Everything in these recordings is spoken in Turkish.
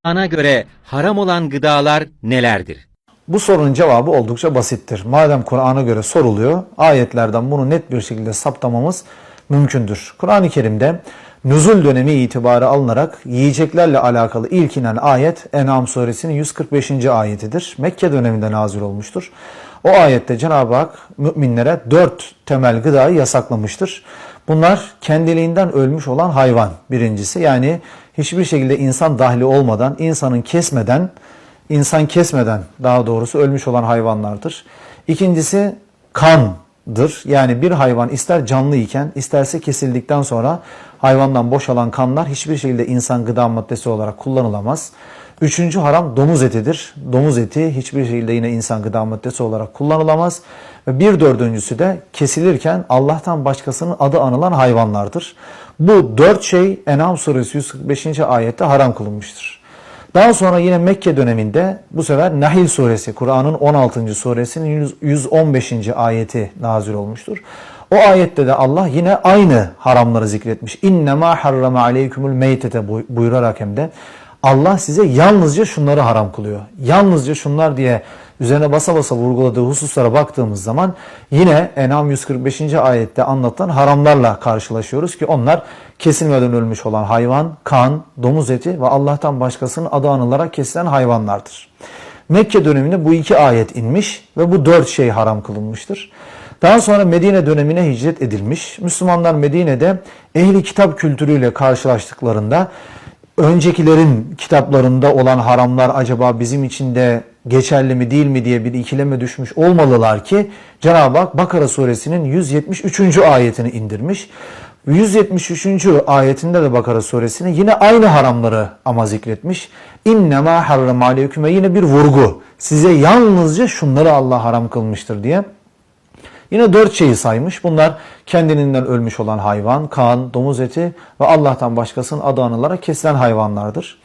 Kur'an'a göre haram olan gıdalar nelerdir? Bu sorunun cevabı oldukça basittir. Madem Kur'an'a göre soruluyor, ayetlerden bunu net bir şekilde saptamamız mümkündür. Kur'an-ı Kerim'de nüzul dönemi itibarı alınarak yiyeceklerle alakalı ilk inen ayet En'am suresinin 145. ayetidir. Mekke döneminde nazil olmuştur. O ayette Cenab-ı Hak müminlere 4 temel gıdayı yasaklamıştır. Bunlar kendiliğinden ölmüş olan hayvan birincisi. Yani hiçbir şekilde insan dahli olmadan, insan kesmeden daha doğrusu ölmüş olan hayvanlardır. İkincisi kandır. Yani bir hayvan ister canlı iken isterse kesildikten sonra hayvandan boşalan kanlar hiçbir şekilde insan gıda maddesi olarak kullanılamaz. Üçüncü haram domuz etidir. Domuz eti hiçbir şekilde yine insan gıda maddesi olarak kullanılamaz. Ve bir dördüncüsü de kesilirken Allah'tan başkasının adı anılan hayvanlardır. Bu 4 şey En'am suresi 145. ayette haram kılınmıştır. Daha sonra yine Mekke döneminde bu sefer Nahl suresi, Kur'an'ın 16. suresinin 115. ayeti nazil olmuştur. O ayette de Allah yine aynı haramları zikretmiş. İnnemâ harrama aleykümül meytete buyurarak hem de Allah size yalnızca şunları haram kılıyor. Yalnızca şunlar diye üzerine basa basa vurguladığı hususlara baktığımız zaman yine En'am 145. ayette anlatılan haramlarla karşılaşıyoruz ki onlar kesilmeden ölmüş olan hayvan, kan, domuz eti ve Allah'tan başkasının adı anılarak kesilen hayvanlardır. Mekke döneminde bu 2 ayet inmiş ve bu 4 şey haram kılınmıştır. Daha sonra Medine dönemine hicret edilmiş. Müslümanlar Medine'de ehli kitap kültürüyle karşılaştıklarında öncekilerin kitaplarında olan haramlar acaba bizim için de geçerli mi değil mi diye bir ikileme düşmüş olmalılar ki Cenab-ı Hak Bakara suresinin 173. ayetini indirmiş. 173. ayetinde de Bakara suresini yine aynı haramları ama zikretmiş. İnnemâ harrama aleyküme, yine bir vurgu. Size yalnızca şunları Allah haram kılmıştır diye. Yine 4 şeyi saymış. Bunlar kendiliğinden ölmüş olan hayvan, kan, domuz eti ve Allah'tan başkasının adı anılarak kesilen hayvanlardır.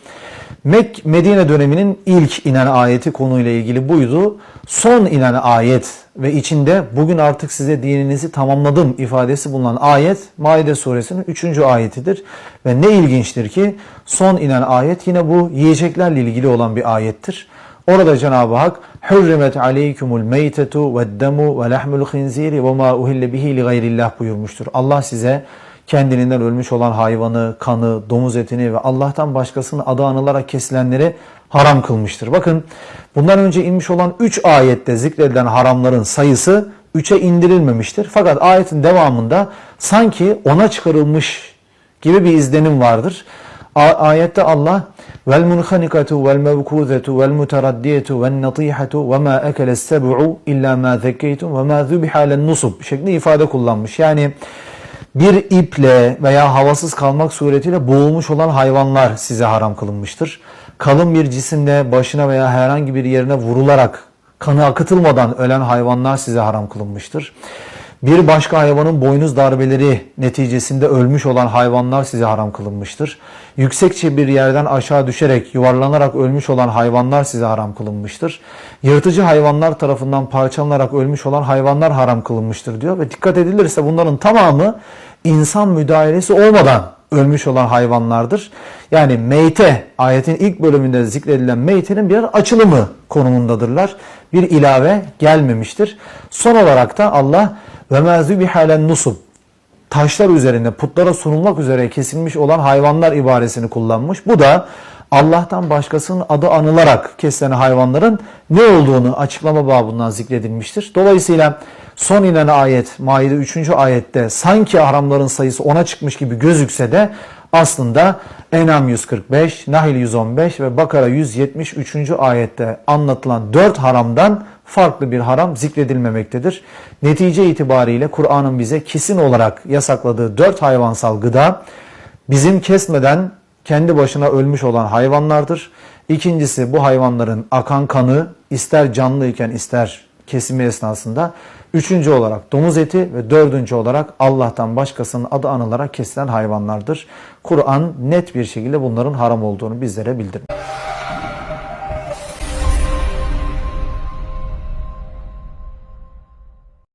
Medine döneminin ilk inen ayeti konuyla ilgili buydu. Son inen ayet ve içinde bugün artık size dininizi tamamladım ifadesi bulunan ayet Maide suresinin 3. ayetidir. Ve ne ilginçtir ki son inen ayet yine bu yiyeceklerle ilgili olan bir ayettir. Orada Cenab-ı Hak "Hurrimet aleykumul meytetu ve'd-demu ve lahmul khinziri ve ma uhille bihi li gayrillah" buyurmuştur. Allah size kendiliğinden ölmüş olan hayvanı, kanı, domuz etini ve Allah'tan başkasının adı anılarak kesilenleri haram kılmıştır. Bakın bundan önce inmiş olan 3 ayette zikredilen haramların sayısı 3'e indirilmemiştir. Fakat ayetin devamında sanki 10'a çıkarılmış gibi bir izlenim vardır. Ayette Allah vel munhanikatu vel mevkuzetu vel mutaraddiyatu ven natihatu ve ma ekales seb'u illa ma zekkeytum ve ma zubiha len nusub şeklinde ifade kullanmış. Yani bir iple veya havasız kalmak suretiyle boğulmuş olan hayvanlar size haram kılınmıştır. Kalın bir cisimle başına veya herhangi bir yerine vurularak kanı akıtılmadan ölen hayvanlar size haram kılınmıştır. Bir başka hayvanın boynuz darbeleri neticesinde ölmüş olan hayvanlar size haram kılınmıştır. Yüksekçe bir yerden aşağı düşerek, yuvarlanarak ölmüş olan hayvanlar size haram kılınmıştır. Yırtıcı hayvanlar tarafından parçalanarak ölmüş olan hayvanlar haram kılınmıştır diyor. Ve dikkat edilirse bunların tamamı insan müdahalesi olmadan ölmüş olan hayvanlardır. Yani meyte, ayetin ilk bölümünde zikredilen meytenin bir açılımı konumundadırlar. Bir ilave gelmemiştir. Son olarak da Allah ve mâ zübiha len nusub, taşlar üzerine, putlara sunulmak üzere kesilmiş olan hayvanlar ibaresini kullanmış. Bu da Allah'tan başkasının adı anılarak kesilen hayvanların ne olduğunu açıklama babından zikredilmiştir. Dolayısıyla son inen ayet Maide 3. ayette sanki haramların sayısı 10'a çıkmış gibi gözükse de aslında En'am 145, Nahl 115 ve Bakara 173. ayette anlatılan 4 haramdan farklı bir haram zikredilmemektedir. Netice itibariyle Kur'an'ın bize kesin olarak yasakladığı 4 hayvansal gıda bizim kesmeden kendi başına ölmüş olan hayvanlardır. İkincisi bu hayvanların akan kanı ister canlıyken ister kesimi esnasında. Üçüncü olarak domuz eti ve dördüncü olarak Allah'tan başkasının adı anılarak kesilen hayvanlardır. Kur'an net bir şekilde bunların haram olduğunu bizlere bildirmiş.